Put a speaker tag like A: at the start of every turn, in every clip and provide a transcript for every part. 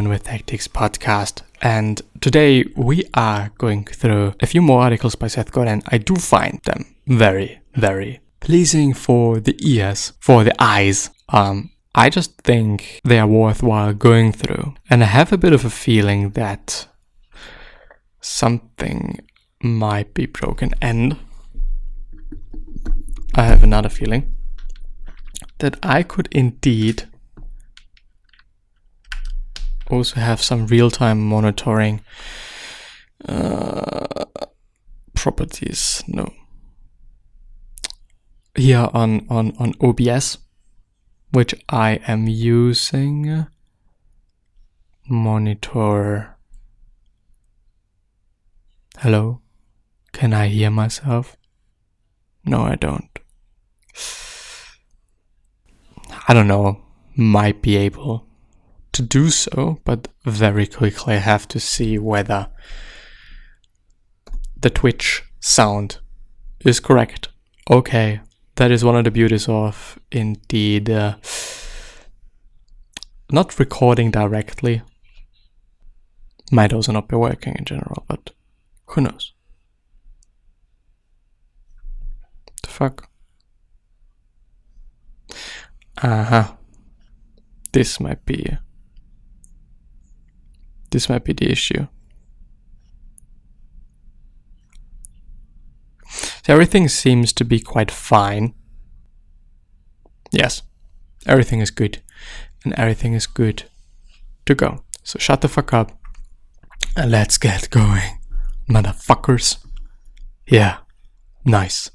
A: Fun with Tactics podcast, and today we are going through a few more articles by Seth Godin. I do find them very, very pleasing for the ears, for the eyes. I just think they are worthwhile going through, and I have a bit of a feeling that something might be broken, and I have another feeling that I could indeed also have some real-time monitoring properties. No. Here on OBS, which I am using. Monitor. Hello? Can I hear myself? No, I don't. I don't know. Might be able to do so, but very quickly I have to see whether the Twitch sound is correct. Okay, that is one of the beauties of indeed not recording directly. Might also not be working in general, but who knows? The fuck? This might be the issue. So everything seems to be quite fine. Yes, everything is good. And everything is good to go. So shut the fuck up and let's get going, motherfuckers. Yeah, nice.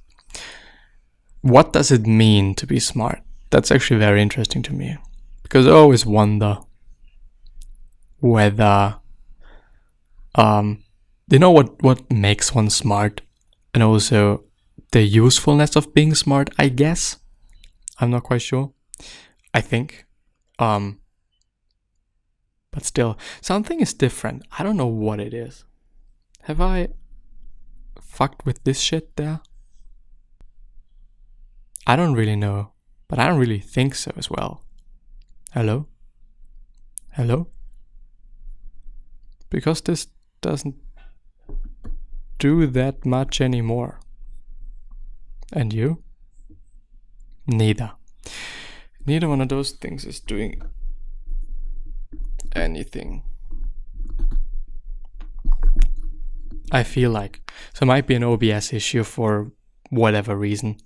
A: What does it mean to be smart? That's actually very interesting to me. Because I always wonder whether, what makes one smart, and also the usefulness of being smart, I guess. I'm not quite sure. I think. But still, something is different. I don't know what it is. Have I fucked with this shit there? I don't really know, but I don't really think so as well. Hello? Hello? Because this doesn't do that much anymore. And you? Neither. Neither one of those things is doing anything. I feel like. So it might be an OBS issue for whatever reason.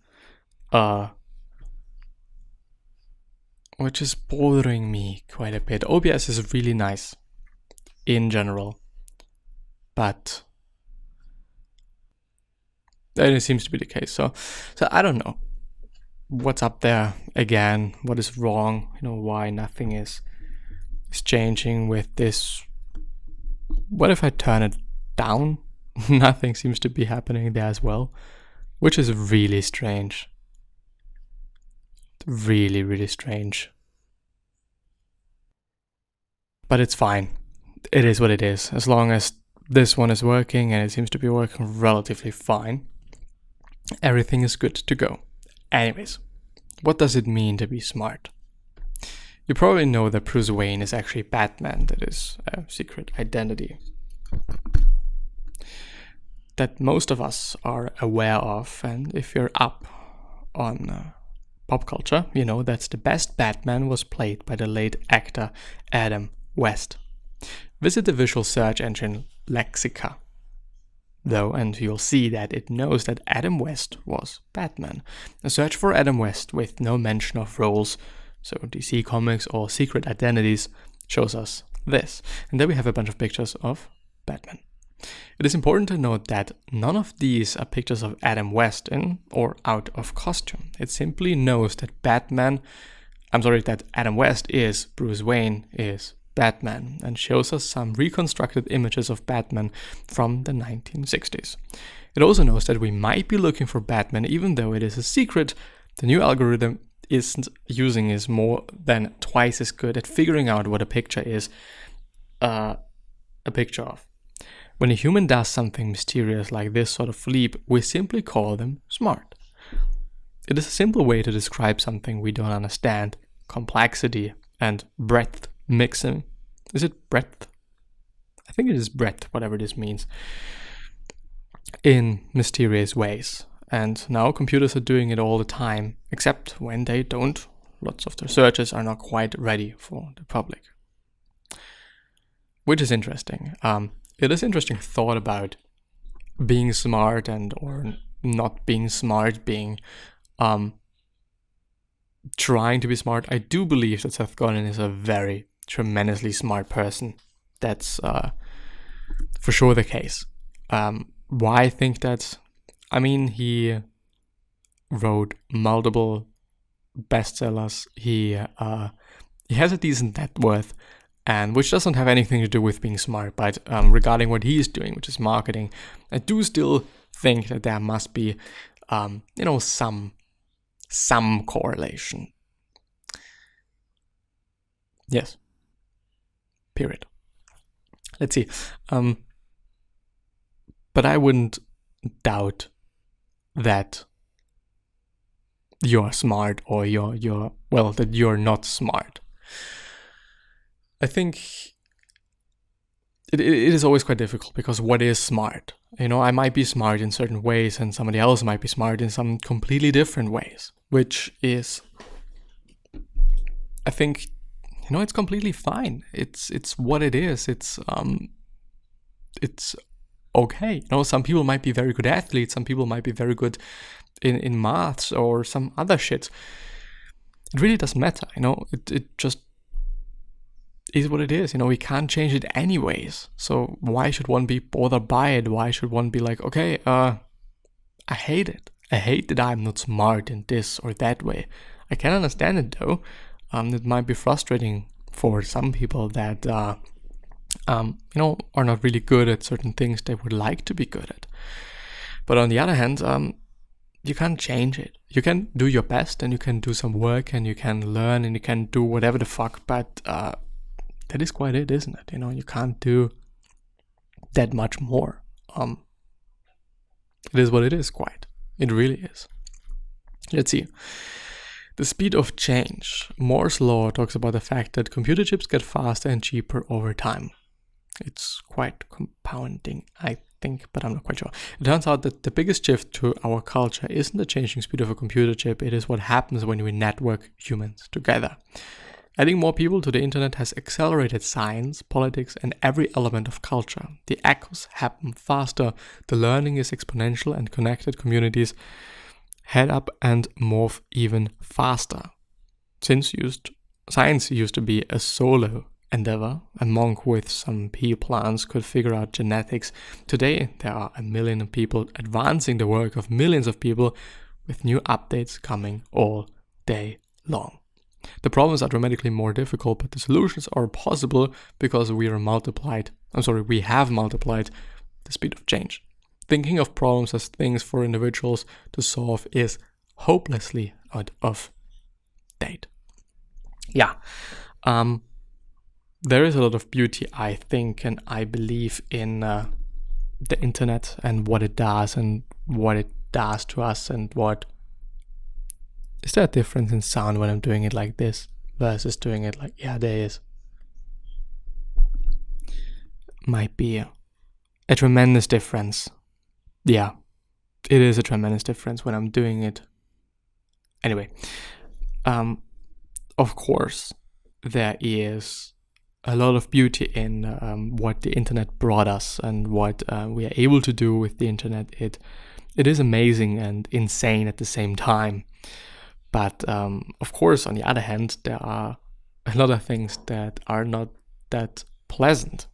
A: Which is bothering me quite a bit. OBS is really nice in general, but it seems to be the case. So I don't know what's up there again. What is wrong? Why nothing is changing with this. What if I turn it down? Nothing seems to be happening there as well, which is really strange. Really, really strange. But it's fine. It is what it is. As long as this one is working, and it seems to be working relatively fine, everything is good to go. Anyways, what does it mean to be smart? You probably know that Bruce Wayne is actually Batman. That is a secret identity that most of us are aware of, and if you're up on pop culture, you know that the best Batman was played by the late actor Adam West. Visit the visual search engine Lexica, though, and you'll see that it knows that Adam West was Batman. A search for Adam West with no mention of roles, so DC Comics or secret identities, shows us this. And then we have a bunch of pictures of Batman. It is important to note that none of these are pictures of Adam West in or out of costume. It simply knows that that Adam West is Bruce Wayne is Batman, and shows us some reconstructed images of Batman from the 1960s. It also knows that we might be looking for Batman even though it is a secret. The new algorithm is more than twice as good at figuring out what a picture is a picture of. When a human does something mysterious like this sort of leap, we simply call them smart. It is a simple way to describe something we don't understand, complexity and breadth mixing Is it breadth? I think it is breadth, whatever this means, in mysterious ways. And now computers are doing it all the time, except when they don't. Lots of the searches are not quite ready for the public. Which is interesting. It is interesting thought about being smart and or not being smart, being trying to be smart. I do believe that Seth Godin is a very tremendously smart person. That's for sure the case. Why I think that? I mean, he wrote multiple bestsellers. He has a decent net worth, and which doesn't have anything to do with being smart. But regarding what he is doing, which is marketing, I do still think that there must be, some correlation. Yes. Period. Let's see. But I wouldn't doubt that you're smart or that you're not smart. I think it is always quite difficult, because what is smart? I might be smart in certain ways and somebody else might be smart in some completely different ways, which is, I think, it's completely fine. It's what it is. It's okay. Some people might be very good athletes. Some people might be very good in maths or some other shit. It really doesn't matter. It just is what it is. We can't change it anyways. So why should one be bothered by it? Why should one be like, okay, I hate it. I hate that I'm not smart in this or that way. I can understand it though. It might be frustrating for some people that are not really good at certain things they would like to be good at. But on the other hand, you can't change it. You can do your best and you can do some work and you can learn and you can do whatever the fuck, but that is quite it, isn't it? You can't do that much more. It is what it is, quite. It really is. Let's see. The speed of change. Moore's law talks about the fact that computer chips get faster and cheaper over time. It's quite compounding, I think, but I'm not quite sure. It turns out that the biggest shift to our culture isn't the changing speed of a computer chip, it is what happens when we network humans together. Adding more people to the internet has accelerated science, politics, and every element of culture. The echoes happen faster, the learning is exponential, and connected communities head up and morph even faster. Science used to be a solo endeavor. A monk with some pea plants could figure out genetics. Today, there are 1 million people advancing the work of millions of people, with new updates coming all day long. The problems are dramatically more difficult, but the solutions are possible because we have multiplied the speed of change. Thinking of problems as things for individuals to solve is hopelessly out of date. Yeah. There is a lot of beauty, I think, and I believe in the internet and what it does to us and what... Is there a difference in sound when I'm doing it like this versus doing it like... Yeah, there is. Might be a tremendous difference. Yeah, it is a tremendous difference when I'm doing it. Anyway, of course, there is a lot of beauty in what the internet brought us and what we are able to do with the internet. It is amazing and insane at the same time. But of course, on the other hand, there are a lot of things that are not that pleasant.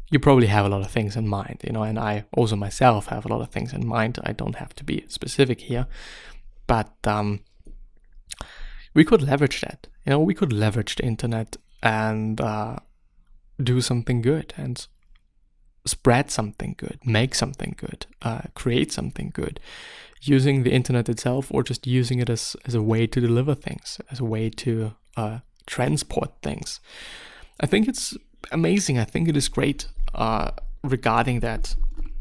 A: You probably have a lot of things in mind, and I also myself have a lot of things in mind. I don't have to be specific here, but we could leverage that. We could leverage the internet and do something good and spread something good, make something good, create something good, using the internet itself or just using it as a way to deliver things, as a way to transport things. I think it's amazing. I think it is great regarding that.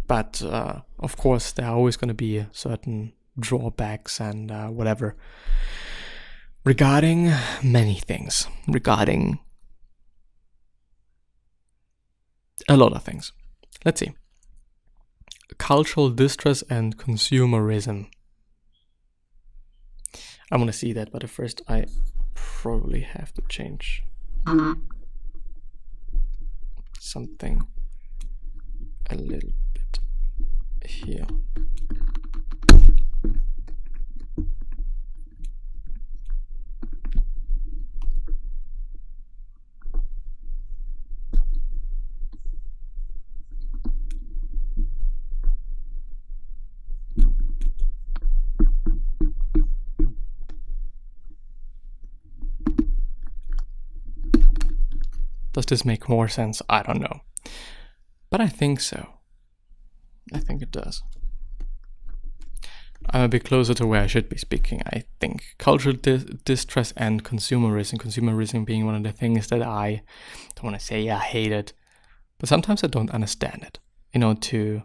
A: But of course, there are always going to be certain drawbacks and whatever regarding many things, regarding A lot of things. Let's see. Cultural distress and consumerism. I want to see that, but at first I probably have to change something a little bit here. Does this make more sense? I don't know. But I think so. I think it does. I'm a bit closer to where I should be speaking, I think. Cultural distress and consumerism. Consumerism being one of the things that I don't want to say I hate it, but sometimes I don't understand it. You know, to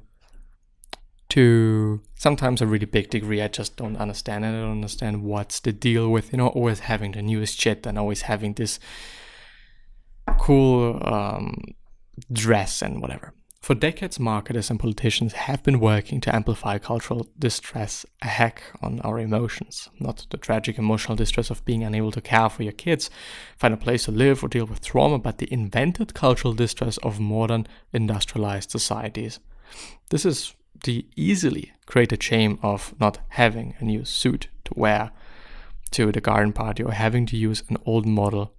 A: sometimes a really big degree, I just don't understand it. I don't understand what's the deal with, you know, always having the newest shit and always having this cool dress and whatever. For decades, marketers and politicians have been working to amplify cultural distress, a hack on our emotions. Not the tragic emotional distress of being unable to care for your kids, find a place to live, or deal with trauma, but the invented cultural distress of modern industrialized societies. This is the easily created shame of not having a new suit to wear to the garden party, or having to use an old model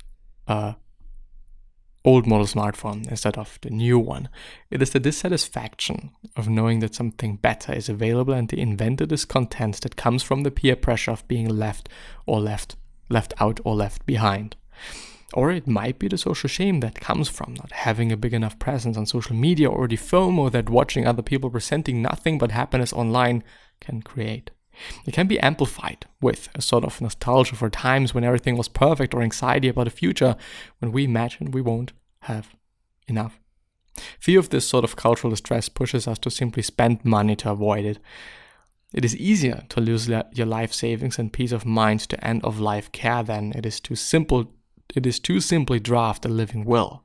A: smartphone instead of the new one. It is the dissatisfaction of knowing that something better is available and the invented discontent that comes from the peer pressure of being left out or left behind. Or it might be the social shame that comes from not having a big enough presence on social media, or the FOMO that watching other people presenting nothing but happiness online can create. It can be amplified with a sort of nostalgia for times when everything was perfect, or anxiety about the future when we imagine we won't have enough. Fear of this sort of cultural distress pushes us to simply spend money to avoid it. It is easier to lose your life savings and peace of mind to end-of-life care than it is to simply draft a living will.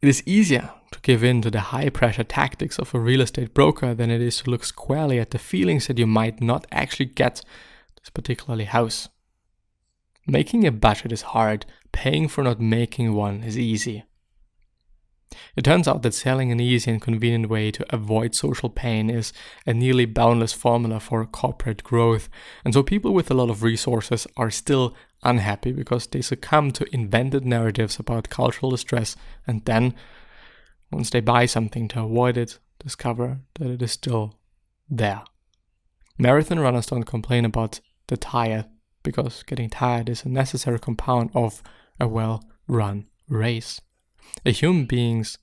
A: It is easier to give in to the high-pressure tactics of a real estate broker than it is to look squarely at the feelings that you might not actually get this particular house. Making a budget is hard, paying for not making one is easy. It turns out that selling an easy and convenient way to avoid social pain is a nearly boundless formula for corporate growth, and so people with a lot of resources are still unhappy because they succumb to invented narratives about cultural distress, and then, once they buy something to avoid it, discover that it is still there. Marathon runners don't complain about the tired, because getting tired is a necessary compound of a well-run race. Human beings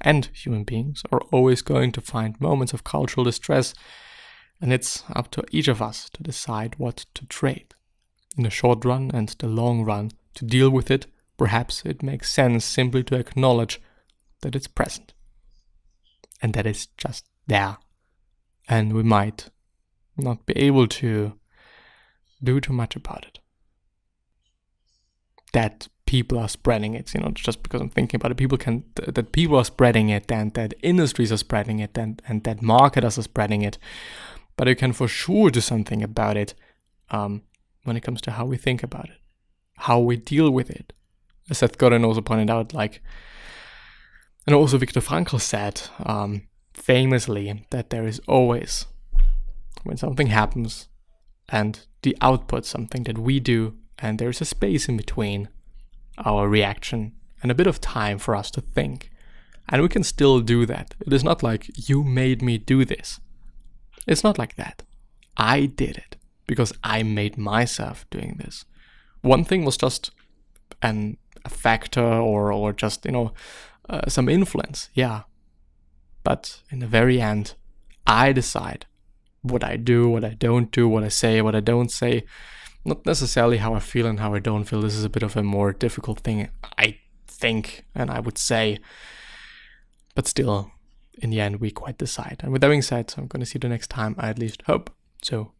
A: are always going to find moments of cultural distress, and it's up to each of us to decide what to trade. In the short run and the long run, to deal with it, perhaps it makes sense simply to acknowledge that it's present and that it's just there, and we might not be able to do too much about it. That people are spreading it, just because I'm thinking about it, that people are spreading it, and that industries are spreading it, and that marketers are spreading it. But you can for sure do something about it when it comes to how we think about it, how we deal with it. As Seth Godin also pointed out, and also Viktor Frankl said famously that there is always, when something happens and the output, something that we do, and there's a space in between our reaction and a bit of time for us to think. And we can still do that. It is not like, you made me do this. It's not like that. I did it because I made myself doing this. One thing was just a factor or just, some influence. Yeah. But in the very end, I decide what I do, what I don't do, what I say, what I don't say. Not necessarily how I feel and how I don't feel. This is a bit of a more difficult thing, I think, and I would say. But still, in the end, we quite decide. And with that being said, I'm going to see you the next time. I at least hope. So,